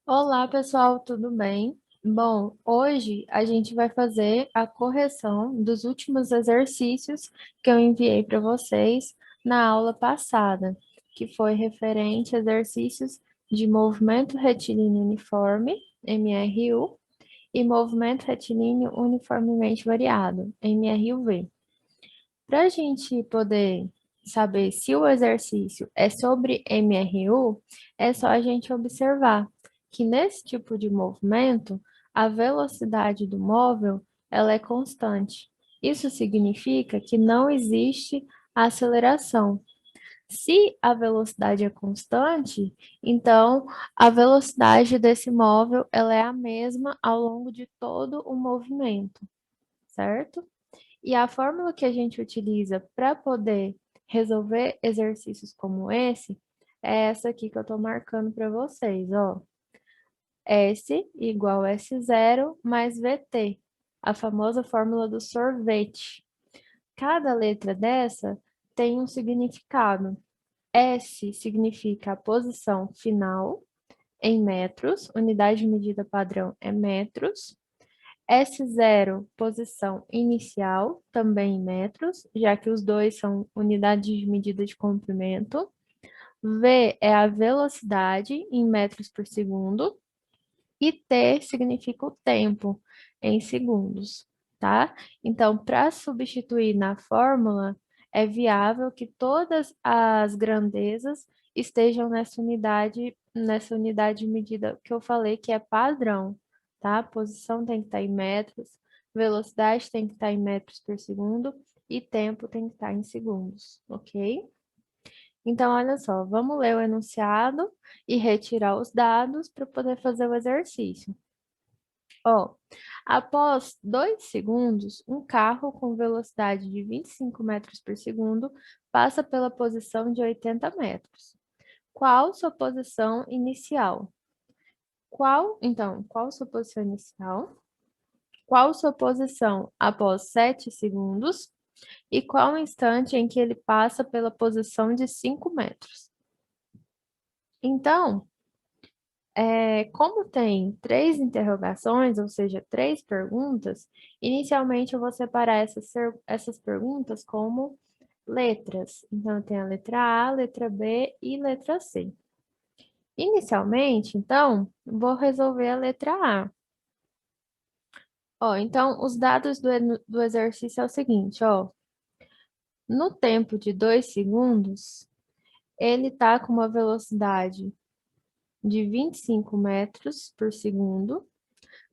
Olá, pessoal, tudo bem? Bom, hoje a gente vai fazer a correção dos últimos exercícios que eu enviei para vocês na aula passada, que foi referente a exercícios de movimento retilíneo uniforme, MRU, e movimento retilíneo uniformemente variado, MRUV. Para a gente poder saber se o exercício é sobre MRU, é só a gente observar que nesse tipo de movimento, a velocidade do móvel ela é constante. Isso significa que não existe aceleração. Se a velocidade é constante, então a velocidade desse móvel ela é a mesma ao longo de todo o movimento, certo? E a fórmula que a gente utiliza para poder resolver exercícios como esse é essa aqui que eu estou marcando para vocês, ó. S igual S0 mais VT, a famosa fórmula do sorvete. Cada letra dessa tem um significado. S significa a posição final em metros, unidade de medida padrão é metros. S0, posição inicial, também em metros, já que os dois são unidades de medida de comprimento. V é a velocidade em metros por segundo. E T significa o tempo em segundos, tá? Então, para substituir na fórmula, é viável que todas as grandezas estejam nessa unidade de medida que eu falei que é padrão, tá? Posição tem que estar em metros, velocidade tem que estar em metros por segundo e tempo tem que estar em segundos, ok? Então, olha só, vamos ler o enunciado e retirar os dados para poder fazer o exercício. Ó, após 2 segundos, um carro com velocidade de 25 metros por segundo passa pela posição de 80 metros. Qual sua posição inicial? Qual sua posição inicial? Qual sua posição após 7 segundos? E qual o instante em que ele passa pela posição de 5 metros? Então, como tem três interrogações, ou seja, três perguntas, inicialmente eu vou separar essas perguntas como letras. Então, tem a letra A, letra B e letra C. Inicialmente, então, vou resolver a letra A. Ó, então, os dados do exercício é o seguinte, ó. No tempo de 2 segundos, ele está com uma velocidade de 25 metros por segundo.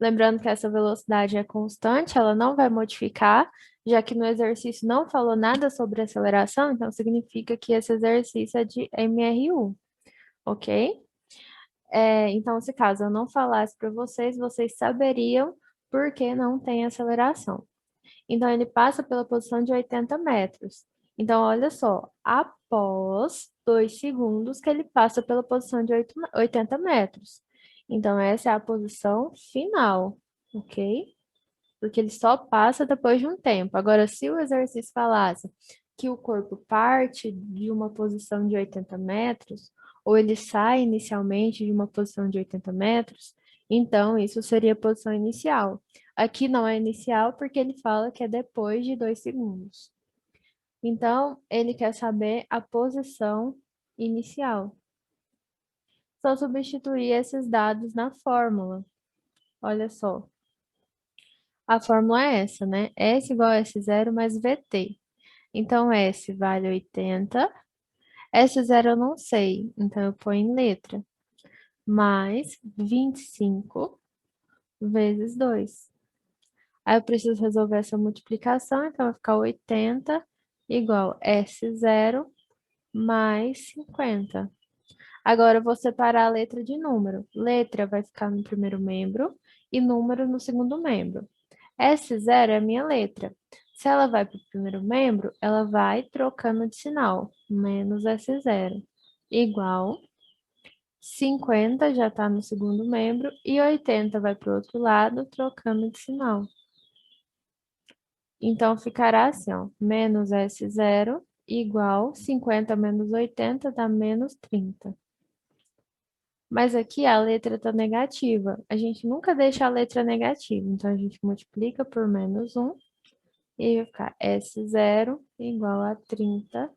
Lembrando que essa velocidade é constante, ela não vai modificar, já que no exercício não falou nada sobre aceleração, então significa que esse exercício é de MRU, ok? Então, se caso eu não falasse para vocês, vocês saberiam por que não tem aceleração. Então, ele passa pela posição de 80 metros. Então, olha só, após 2 segundos que ele passa pela posição de 80 metros. Então, essa é a posição final, ok? Porque ele só passa depois de um tempo. Agora, se o exercício falasse que o corpo parte de uma posição de 80 metros, ou ele sai inicialmente de uma posição de 80 metros, então isso seria a posição inicial. Aqui não é inicial porque ele fala que é depois de 2 segundos. Então, ele quer saber a posição inicial. Só substituir esses dados na fórmula. Olha só. A fórmula é essa, né? S igual a S0 mais VT. Então, S vale 80. S0 eu não sei, então eu ponho em letra. Mais 25 vezes 2. Aí eu preciso resolver essa multiplicação, então vai ficar 80 igual S0 mais 50. Agora eu vou separar a letra de número. Letra vai ficar no primeiro membro e número no segundo membro. S0 é a minha letra. Se ela vai para o primeiro membro, ela vai trocando de sinal. Menos S0 igual 50 já está no segundo membro e 80 vai para o outro lado, trocando de sinal. Então ficará assim, ó, menos S0 igual 50 menos 80 dá menos 30. Mas aqui a letra está negativa. A gente nunca deixa a letra negativa. Então, a gente multiplica por -1 e vai ficar S0 igual a 30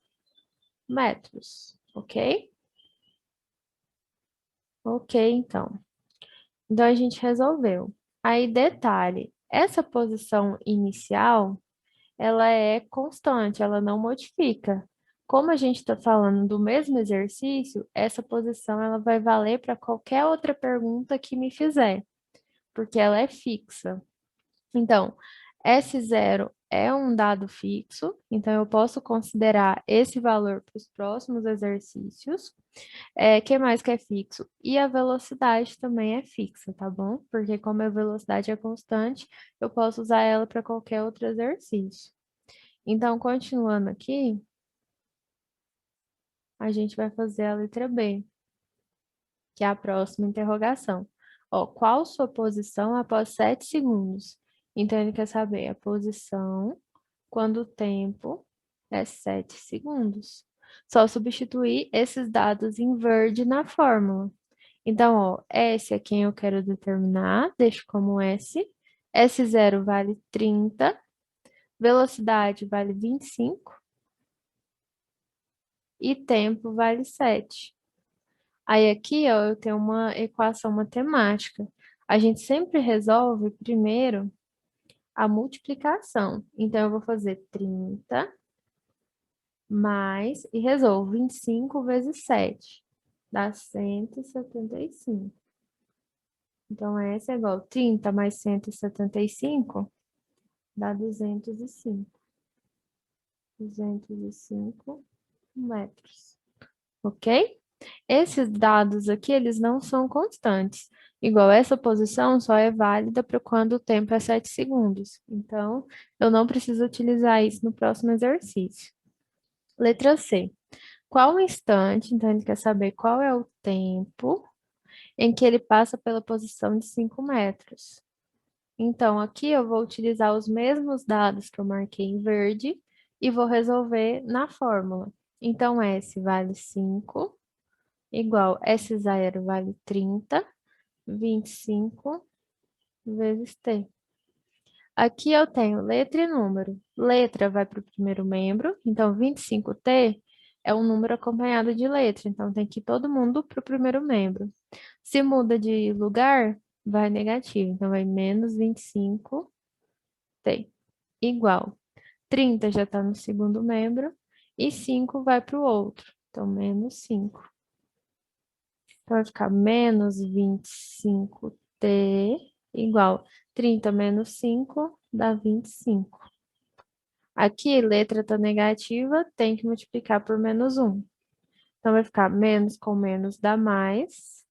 metros. Ok? Ok, então. Então, a gente resolveu. Aí, detalhe, essa posição inicial, ela é constante, ela não modifica. Como a gente está falando do mesmo exercício, essa posição ela vai valer para qualquer outra pergunta que me fizer, porque ela é fixa. Então, S0 é um dado fixo, então eu posso considerar esse valor para os próximos exercícios. Que mais que é fixo? E a velocidade também é fixa, tá bom? Porque como a velocidade é constante, eu posso usar ela para qualquer outro exercício. Então, continuando aqui, a gente vai fazer a letra B, que é a próxima interrogação. Ó, qual sua posição após 7 segundos? Então, ele quer saber a posição quando o tempo é 7 segundos. Só substituir esses dados em verde na fórmula. Então, ó, S é quem eu quero determinar, deixo como S. S0 vale 30, velocidade vale 25 e tempo vale 7. Aí aqui, ó, eu tenho uma equação matemática. A gente sempre resolve primeiro a multiplicação. Então, eu vou fazer 30 mais, e resolvo 25 vezes 7, dá 175. Então, essa é igual a 30 mais 175, dá 205. 205 metros, ok? Esses dados aqui, eles não são constantes. Igual essa posição só é válida para quando o tempo é 7 segundos. Então, eu não preciso utilizar isso no próximo exercício. Letra C. Qual o instante, então ele quer saber qual é o tempo em que ele passa pela posição de 5 metros. Então, aqui eu vou utilizar os mesmos dados que eu marquei em verde e vou resolver na fórmula. Então, S vale 5, igual S0 vale 30, 25 vezes T. Aqui eu tenho letra e número. Letra vai para o primeiro membro, então 25T é um número acompanhado de letra, então tem que ir todo mundo para o primeiro membro. Se muda de lugar, vai negativo, então vai menos 25T, igual. 30 já está no segundo membro e 5 vai para o outro, então menos 5. Então vai ficar menos 25T igual 30 menos 5 dá 25. Aqui, letra está negativa, tem que multiplicar por -1. Então, vai ficar menos com menos dá mais,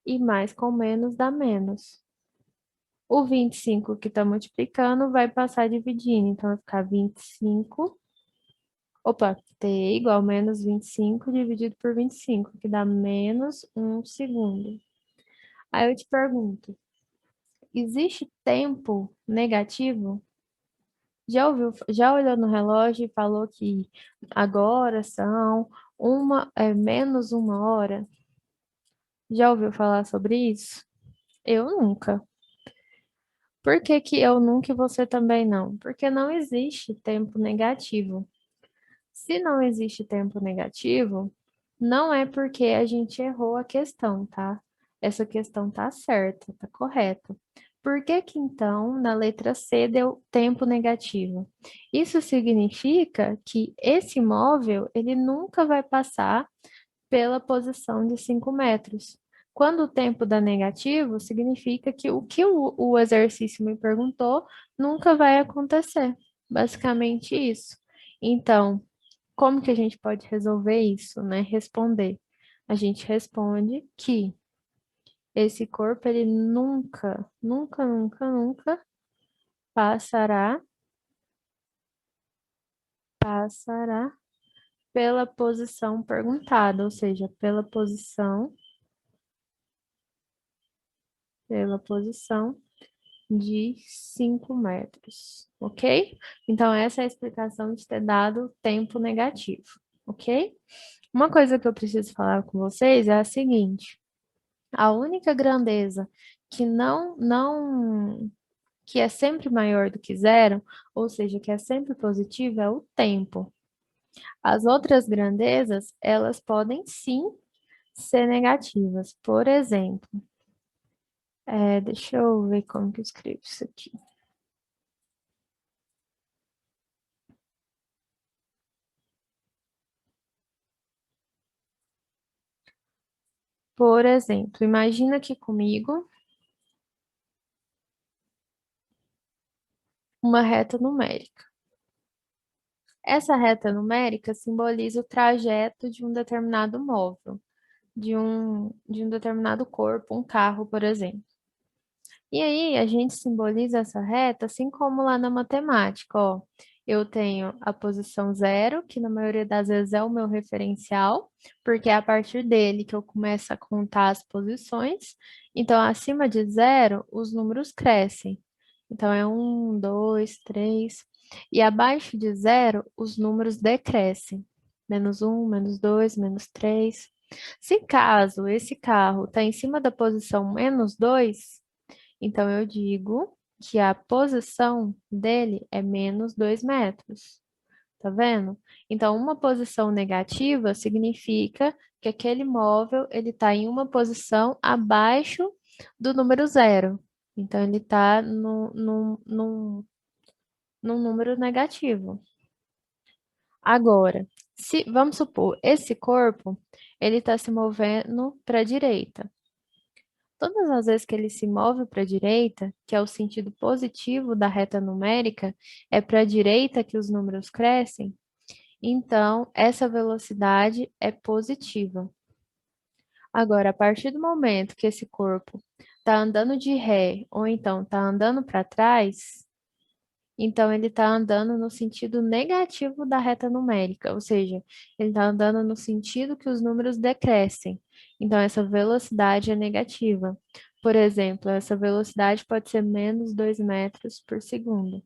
e mais com menos dá menos. O 25 que está multiplicando vai passar dividindo, então vai ficar 25, opa, t igual menos 25 dividido por 25, que dá menos 1 segundo. Aí eu te pergunto, existe tempo negativo? Já olhou no relógio e falou que agora são menos 1 hora? Já ouviu falar sobre isso? Eu nunca. Por que que eu nunca e você também não? Porque não existe tempo negativo. Se não existe tempo negativo, não é porque a gente errou a questão, tá? Essa questão tá certa, tá correta. Por que que então na letra C deu tempo negativo? Isso significa que esse móvel ele nunca vai passar pela posição de 5 metros. Quando o tempo dá negativo, significa que o que o exercício me perguntou nunca vai acontecer. Basicamente isso. Então, como que a gente pode resolver isso, né? Responder. A gente responde que esse corpo, ele nunca, nunca, nunca, nunca passará, passará pela posição perguntada, ou seja, pela posição de 5 metros, ok? Então, essa é a explicação de ter dado tempo negativo. ok? Uma coisa que eu preciso falar com vocês é a seguinte: a única grandeza que é sempre maior do que zero, ou seja, que é sempre positiva, é o tempo. As outras grandezas, elas podem sim ser negativas. Por exemplo, deixa eu ver como que eu escrevo isso aqui. Por exemplo, imagina aqui comigo uma reta numérica. Essa reta numérica simboliza o trajeto de um determinado móvel, de um determinado corpo, um carro, por exemplo. E aí, a gente simboliza essa reta assim como lá na matemática, ó. Eu tenho a posição zero, que na maioria das vezes é o meu referencial, porque é a partir dele que eu começo a contar as posições. Então, acima de zero, os números crescem. Então, é um, dois, três. E abaixo de zero, os números decrescem. Menos um, menos dois, menos três. Se caso esse carro está em cima da posição menos dois, então, eu digo que a posição dele é menos 2 metros. Tá vendo? Então, uma posição negativa significa que aquele móvel ele está em uma posição abaixo do número zero. Então, ele está num número negativo. Agora, se vamos supor, esse corpo ele está se movendo para a direita. Todas as vezes que ele se move para a direita, que é o sentido positivo da reta numérica, é para a direita que os números crescem, então essa velocidade é positiva. Agora, a partir do momento que esse corpo está andando de ré ou então está andando para trás, então ele está andando no sentido negativo da reta numérica, ou seja, ele está andando no sentido que os números decrescem. Então, essa velocidade é negativa. Por exemplo, essa velocidade pode ser menos 2 metros por segundo.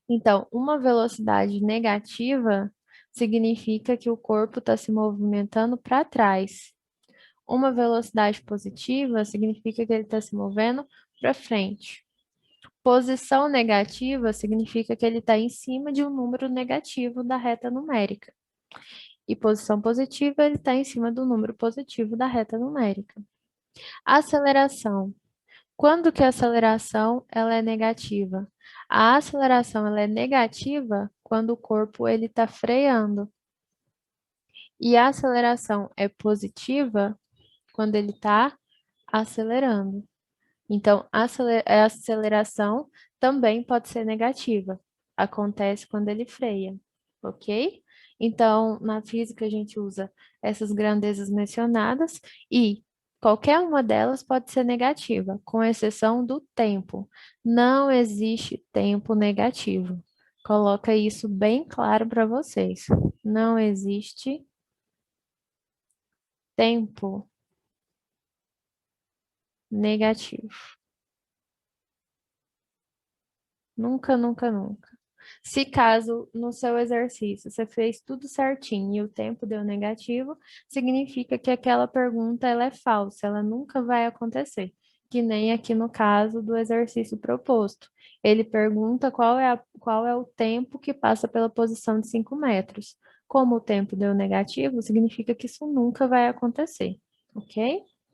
Então, uma velocidade negativa significa que o corpo está se movimentando para trás. Uma velocidade positiva significa que ele está se movendo para frente. Posição negativa significa que ele está em cima de um número negativo da reta numérica. E posição positiva, ele está em cima do número positivo da reta numérica. Aceleração. Quando que a aceleração ela é negativa? A aceleração ela é negativa quando o corpo ele está freando. E a aceleração é positiva quando ele está acelerando. Então, a aceleração também pode ser negativa. Acontece quando ele freia, ok? Então, na física, a gente usa essas grandezas mencionadas e qualquer uma delas pode ser negativa, com exceção do tempo. Não existe tempo negativo. Coloca isso bem claro para vocês. Não existe tempo negativo. Nunca, nunca, nunca. Se caso no seu exercício você fez tudo certinho e o tempo deu negativo, significa que aquela pergunta ela é falsa, ela nunca vai acontecer. Que nem aqui no caso do exercício proposto. Ele pergunta qual é o tempo que passa pela posição de 5 metros. Como o tempo deu negativo, significa que isso nunca vai acontecer, ok?